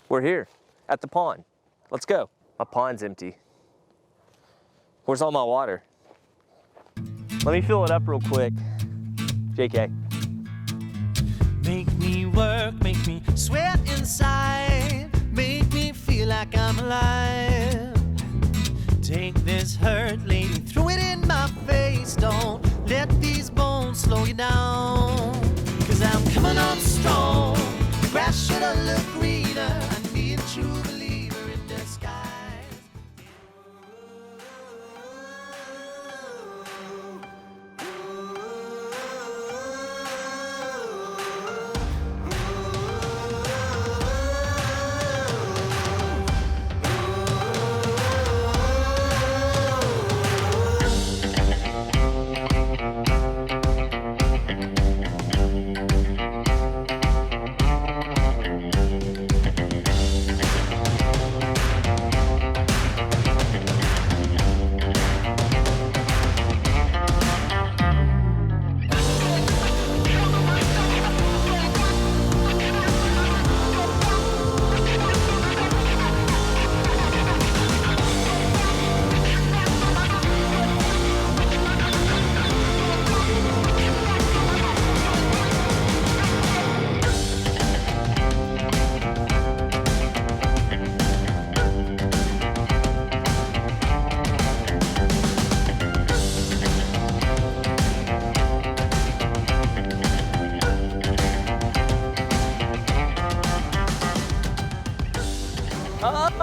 We're here at the pond. Let's go. My pond's empty. Where's all my water? Let me fill it up real quick. JK. Make me work, make me sweat inside, make me feel like I'm alive. Take this hurt, lady, throw it in my face. Don't let these bones slow you down. 'Cause I'm coming on strong. The grass should have looked greener. I need a true believer in disguise.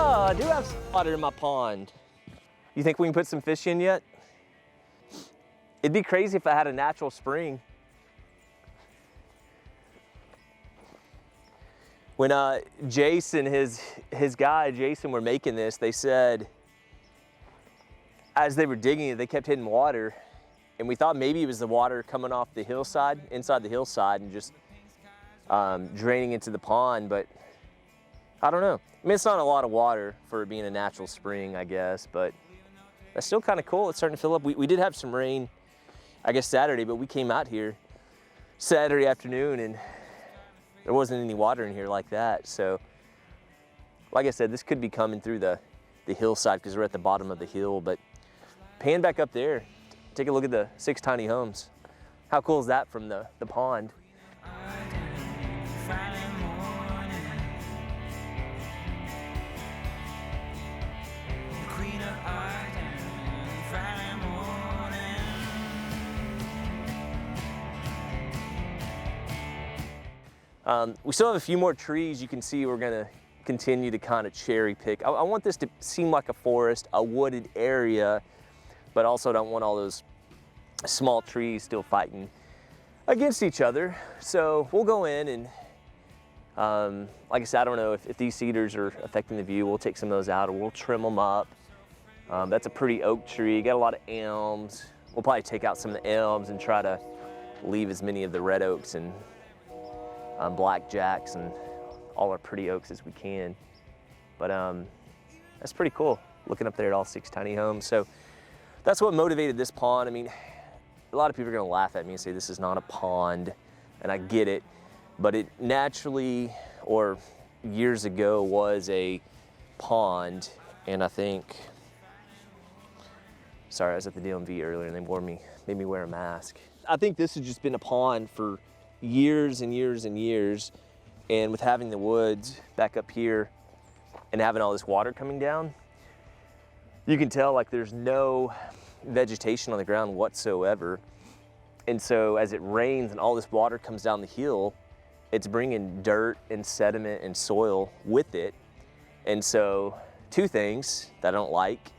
Oh, I do have some water in my pond. You think we can put some fish in yet? It'd be crazy if I had a natural spring. When Jason, his guy, Jason, were making this, they said, as they were digging it, they kept hitting water. And we thought maybe it was the water coming off the hillside, inside the hillside, and just draining into the pond, but I don't know. I mean, it's not a lot of water for it being a natural spring, I guess, but that's still kind of cool. It's starting to fill up. We did have some rain, I guess, Saturday, but we came out here Saturday afternoon and there wasn't any water in here like that. So, like I said, this could be coming through the hillside because we're at the bottom of the hill, but pan back up there, take a look at the 6 tiny homes. How cool is that from the pond? We still have a few more trees. You can see we're gonna continue to kind of cherry pick. I want this to seem like a forest, a wooded area, but also don't want all those small trees still fighting against each other. So we'll go in and, like I said, I don't know if these cedars are affecting the view. We'll take some of those out or we'll trim them up. That's a pretty oak tree, got a lot of elms. We'll probably take out some of the elms and try to leave as many of the red oaks and blackjacks and all our pretty oaks as we can. But that's pretty cool, looking up there at all 6 tiny homes. So that's what motivated this pond. I mean, a lot of people are gonna laugh at me and say this is not a pond, and I get it, but it naturally, or years ago, was a pond. And I think, sorry, I was at the DMV earlier and they made me wear a mask. I think this has just been a pond for years and years and years. And with having the woods back up here and having all this water coming down, you can tell like there's no vegetation on the ground whatsoever. And so as it rains and all this water comes down the hill, it's bringing dirt and sediment and soil with it. And so 2 things that I don't like,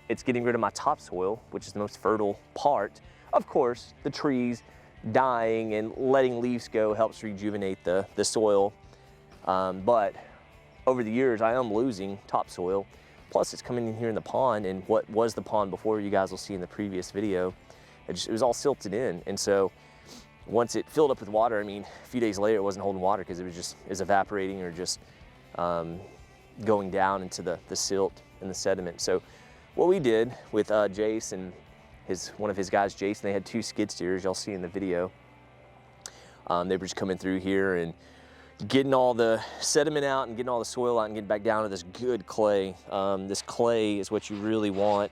it's getting rid of my topsoil, which is the most fertile part. Of course, the trees dying and letting leaves go helps rejuvenate the soil. But over the years, I am losing topsoil. Plus it's coming in here in the pond, and what was the pond before, you guys will see in the previous video, it was all silted in. And so once it filled up with water, I mean, a few days later, it wasn't holding water because it was evaporating or just going down into the silt and the sediment. So what we did with Jace and one of his guys, Jason, they had 2 skid steers, y'all see in the video. They were just coming through here and getting all the sediment out and getting all the soil out and getting back down to this good clay. This clay is what you really want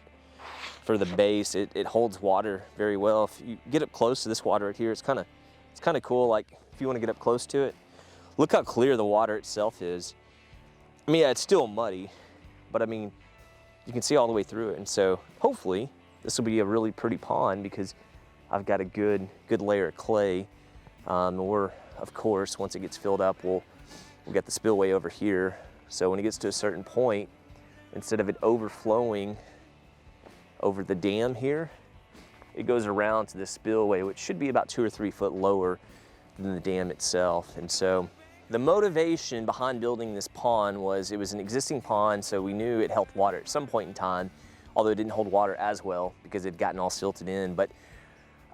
for the base. It holds water very well. If you get up close to this water right here, it's kind of cool. Like if you want to get up close to it, look how clear the water itself is. I mean, yeah, it's still muddy, but I mean, you can see all the way through it. And so hopefully this will be a really pretty pond because I've got a good layer of clay. Or of course, once it gets filled up, we'll get the spillway over here. So when it gets to a certain point, instead of it overflowing over the dam here, it goes around to the spillway, which should be about 2 or 3 foot lower than the dam itself. And so the motivation behind building this pond was it was an existing pond, so we knew it held water at some point in time, although it didn't hold water as well because it had gotten all silted in. But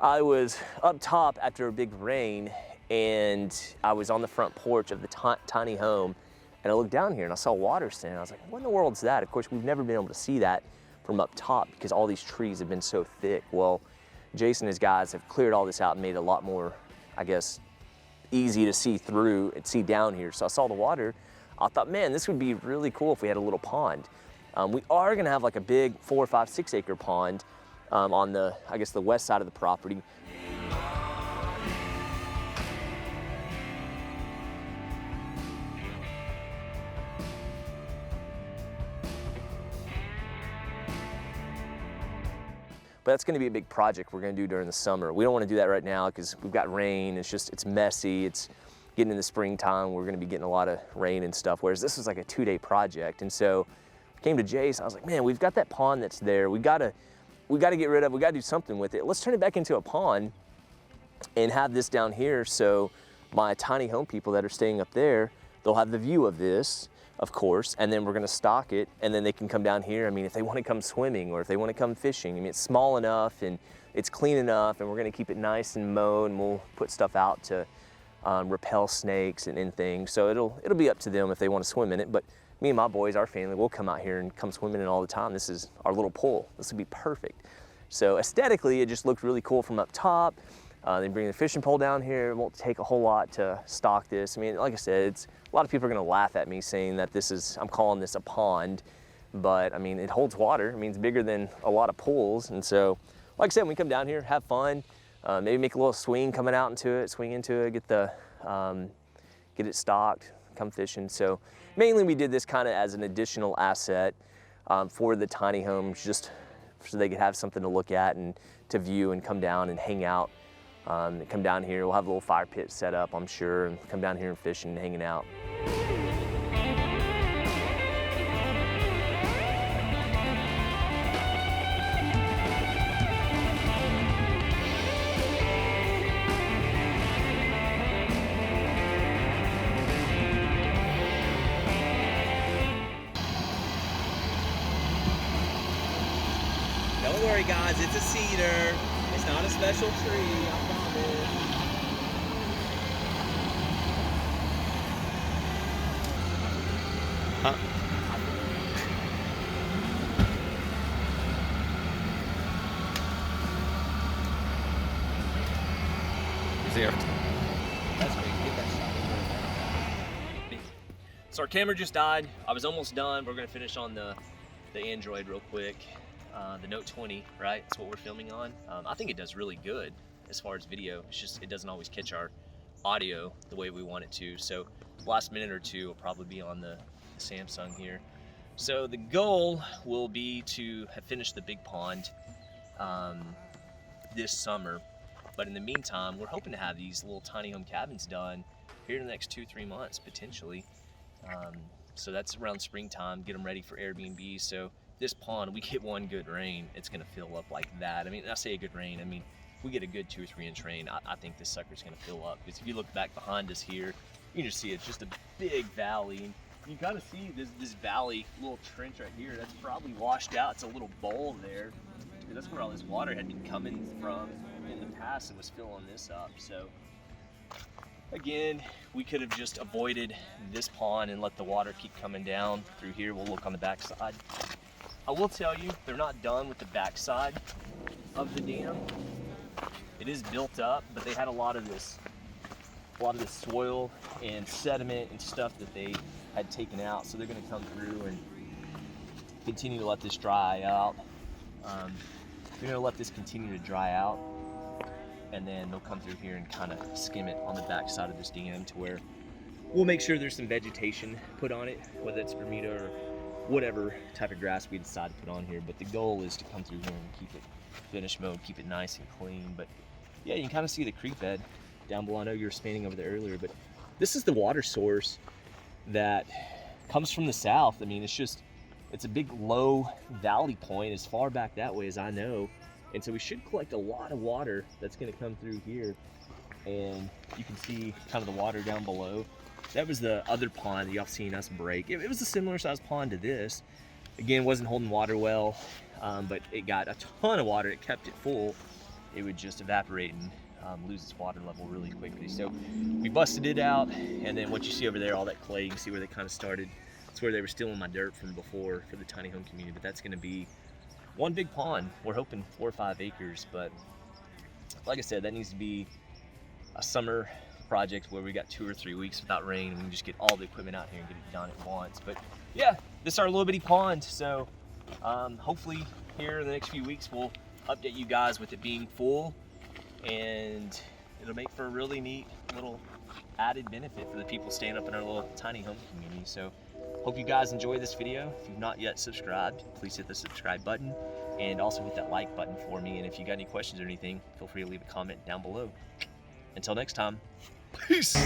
I was up top after a big rain, and I was on the front porch of the tiny home, and I looked down here and I saw water standing. I was like, what in the world is that? Of course, we've never been able to see that from up top because all these trees have been so thick. Well, Jason and his guys have cleared all this out and made it a lot more, I guess, easy to see through and see down here. So I saw the water. I thought, man, this would be really cool if we had a little pond. We are gonna have like a big 4, 5, 6 acre pond on the, I guess, the west side of the property. But that's gonna be a big project we're gonna do during the summer. We don't wanna do that right now because we've got rain, it's messy, it's getting in the springtime, we're gonna be getting a lot of rain and stuff, whereas this was like a 2-day project. And so I came to Jace, I was like, man, we've got that pond that's there, we gotta get rid of, we gotta do something with it. Let's turn it back into a pond and have this down here so my tiny home people that are staying up there, they'll have the view of this, of course, and then we're gonna stock it, and then they can come down here. I mean, if they wanna come swimming or if they wanna come fishing, I mean, it's small enough and it's clean enough, and we're gonna keep it nice and mowed, and we'll put stuff out to repel snakes and things. So it'll be up to them if they wanna swim in it, but me and my boys, our family, will come out here and come swimming in all the time. This is our little pool. This would be perfect. So aesthetically, it just looked really cool from up top. They bring the fishing pole down here. It won't take a whole lot to stock this. I mean, like I said, a lot of people are gonna laugh at me saying that I'm calling this a pond, but I mean, it holds water. I mean, it's bigger than a lot of pools. And so, like I said, when we come down here, have fun, maybe make a little swing coming out into it, swing into it, get it stocked, come fishing. So mainly we did this kind of as an additional asset for the tiny homes, just so they could have something to look at and to view and come down and hang out. Come down here, we'll have a little fire pit set up, I'm sure, and come down here and fishing and hanging out. Don't worry guys, it's a cedar. It's not a special tree, I promise. Huh? He's there. That's great. Get that shot. So our camera just died. I was almost done. We're gonna finish on the Android real quick. The Note 20, right? That's what we're filming on. I think it does really good as far as video. It's just, it doesn't always catch our audio the way we want it to. So last minute or two will probably be on the Samsung here. So the goal will be to have finished the big pond this summer. But in the meantime, we're hoping to have these little tiny home cabins done here in the next 2-3 months, potentially. So that's around springtime, get them ready for Airbnb. So this pond, we get one good rain, it's gonna fill up like that. I mean, I say a good rain, I mean, if we get a good 2 or 3 inch rain, I think this sucker's gonna fill up. Because if you look back behind us here, you can just see it's just a big valley. And you gotta see this valley, little trench right here, that's probably washed out. It's a little bowl there. That's where all this water had been coming from in the past and was filling this up. So again, we could have just avoided this pond and let the water keep coming down through here. We'll look on the back side. I will tell you, they're not done with the back side of the dam. It is built up, but they had a lot of this a lot of the soil and sediment and stuff that they had taken out. So they're gonna come through and continue to let this dry out. They're gonna let this continue to dry out, and then they'll come through here and kind of skim it on the back side of this dam to where we'll make sure there's some vegetation put on it, whether it's Bermuda or whatever type of grass we decide to put on here. But the goal is to come through here and keep it finish mode, keep it nice and clean. But yeah, you can kind of see the creek bed down below. I know you were spanning over there earlier, but this is the water source that comes from the south. I mean, it's a big low valley point as far back that way as I know. And so we should collect a lot of water that's gonna come through here. And you can see kind of the water down below. That was the other pond that y'all seen us break. It was a similar sized pond to this. Again, wasn't holding water well, but it got a ton of water. It kept it full. It would just evaporate and lose its water level really quickly. So we busted it out, and then what you see over there, all that clay, you can see where they kind of started. That's where they were stealing my dirt from before for the tiny home community, but that's gonna be one big pond. We're hoping 4 or 5 acres, but like I said, that needs to be a summer project where we got 2 or 3 weeks without rain, and we can just get all the equipment out here and get it done at once. But yeah, this is our little bitty pond. So hopefully here in the next few weeks, we'll update you guys with it being full, and it'll make for a really neat little added benefit for the people staying up in our little tiny home community. So hope you guys enjoy this video. If you've not yet subscribed, please hit the subscribe button and also hit that like button for me. And if you got any questions or anything, feel free to leave a comment down below. Until next time, peace.